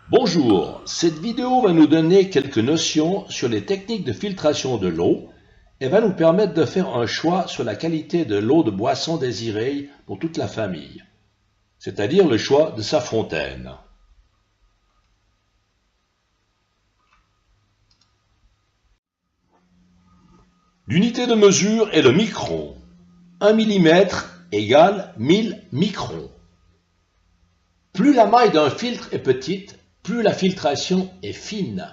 Bonjour, cette vidéo va nous donner quelques notions sur les techniques de filtration de l'eau et va nous permettre de faire un choix sur la qualité de l'eau de boisson désirée pour toute la famille, c'est-à-dire le choix de sa fontaine. L'unité de mesure est le micron. 1 mm égale 1000 microns. Plus la maille d'un filtre est petite, plus la filtration est fine.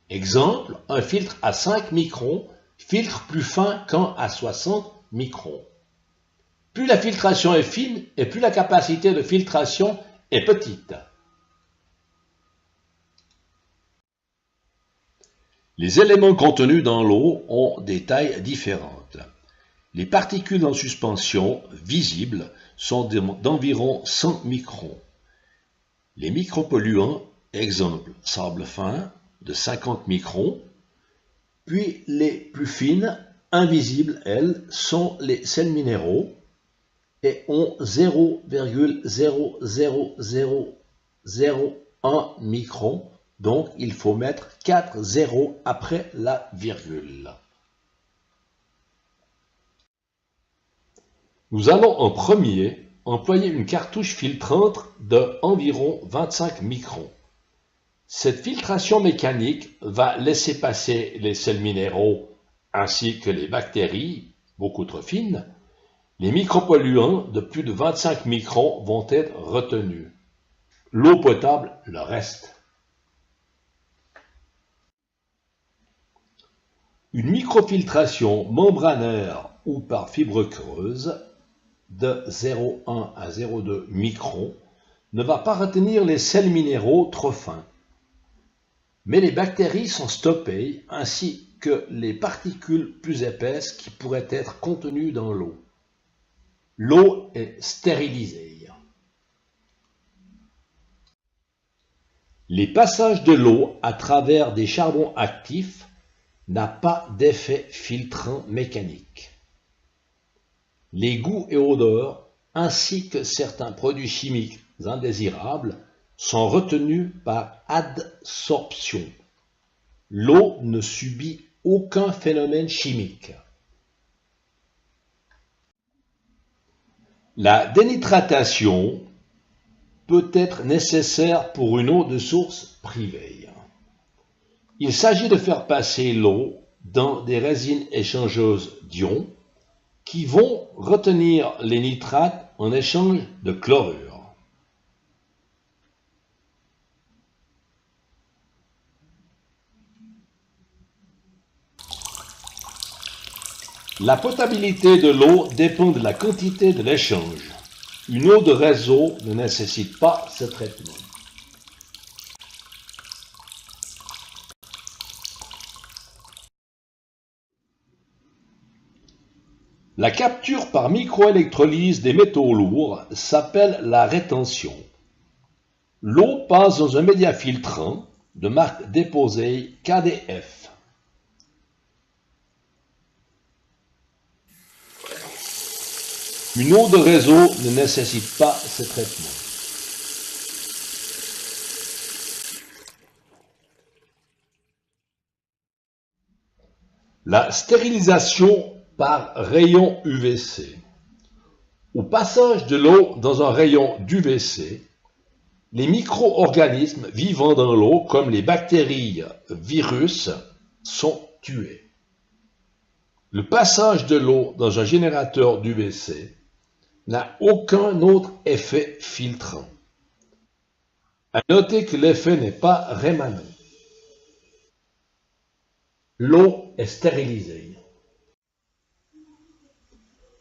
Exemple, un filtre à 5 microns filtre plus fin qu'un à 60 microns. Plus la filtration est fine et plus la capacité de filtration est petite. Les éléments contenus dans l'eau ont des tailles différentes. Les particules en suspension visibles sont d'environ 100 microns. Les micropolluants, exemple sable fin, de 50 microns, puis les plus fines, invisibles, elles, sont les sels minéraux et ont 0,00001 microns, donc il faut mettre 4 zéros après la virgule. Nous allons en premier employer une cartouche filtrante de environ 25 microns. Cette filtration mécanique va laisser passer les sels minéraux ainsi que les bactéries, beaucoup trop fines. Les micropolluants de plus de 25 microns vont être retenus. L'eau potable, le reste. Une microfiltration membranaire ou par fibre creuse de 0,1 à 0,2 microns ne va pas retenir les sels minéraux trop fins. Mais les bactéries sont stoppées ainsi que les particules plus épaisses qui pourraient être contenues dans l'eau. L'eau est stérilisée. Les passages de l'eau à travers des charbons actifs n'ont pas d'effet filtrant mécanique. Les goûts et odeurs, ainsi que certains produits chimiques indésirables, sont retenus par adsorption. L'eau ne subit aucun phénomène chimique. La dénitratation peut être nécessaire pour une eau de source privée. Il s'agit de faire passer l'eau dans des résines échangeuses d'ions qui vont retenir les nitrates en échange de chlorure. La potabilité de l'eau dépend de la quantité de l'échange. Une eau de réseau ne nécessite pas ce traitement. La capture par microélectrolyse des métaux lourds s'appelle la rétention. L'eau passe dans un média filtrant de marque déposée KDF. Une eau de réseau ne nécessite pas ce traitement. La stérilisation par rayon UVC. Au passage de l'eau dans un rayon d'UVC, les micro-organismes vivant dans l'eau, comme les bactéries, virus, sont tués. Le passage de l'eau dans un générateur d'UVC n'a aucun autre effet filtrant. À noter que l'effet n'est pas rémanent. L'eau est stérilisée.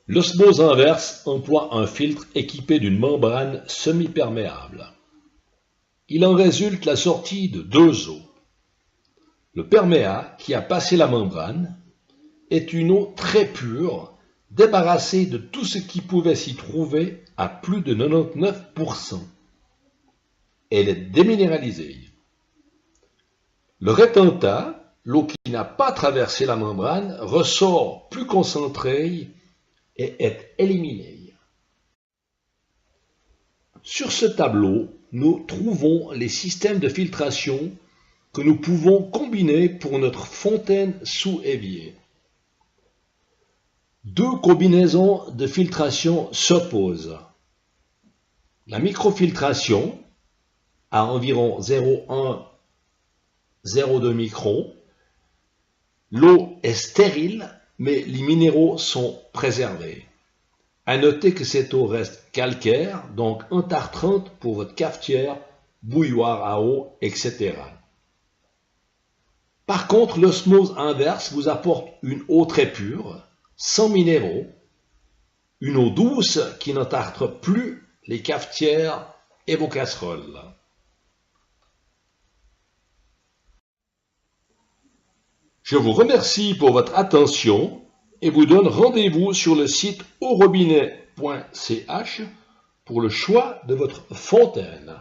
L'osmose inverse emploie un filtre équipé d'une membrane semi-perméable. Il en résulte la sortie de deux eaux. Le perméa, qui a passé la membrane, est une eau très pure, débarrassée de tout ce qui pouvait s'y trouver à plus de 99%. Elle est déminéralisée. Le rétentat, l'eau qui n'a pas traversé la membrane, ressort plus concentrée et est éliminée. Sur ce tableau, nous trouvons les systèmes de filtration que nous pouvons combiner pour notre fontaine sous évier. Deux combinaisons de filtration s'opposent. La microfiltration à environ 0,1-0,2 microns. L'eau est stérile, mais les minéraux sont préservés. À noter que cette eau reste calcaire, donc intartrante pour votre cafetière, bouilloire à eau, etc. Par contre, l'osmose inverse vous apporte une eau très pure, sans minéraux, une eau douce qui n'entartre plus les cafetières et vos casseroles. Je vous remercie pour votre attention et vous donne rendez-vous sur le site aurobinet.ch pour le choix de votre fontaine.